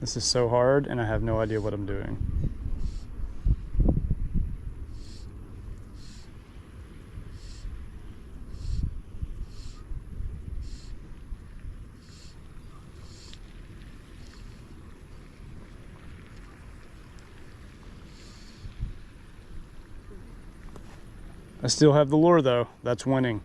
This is so hard and I have no idea what I'm doing. I still have the lure though. That's winning.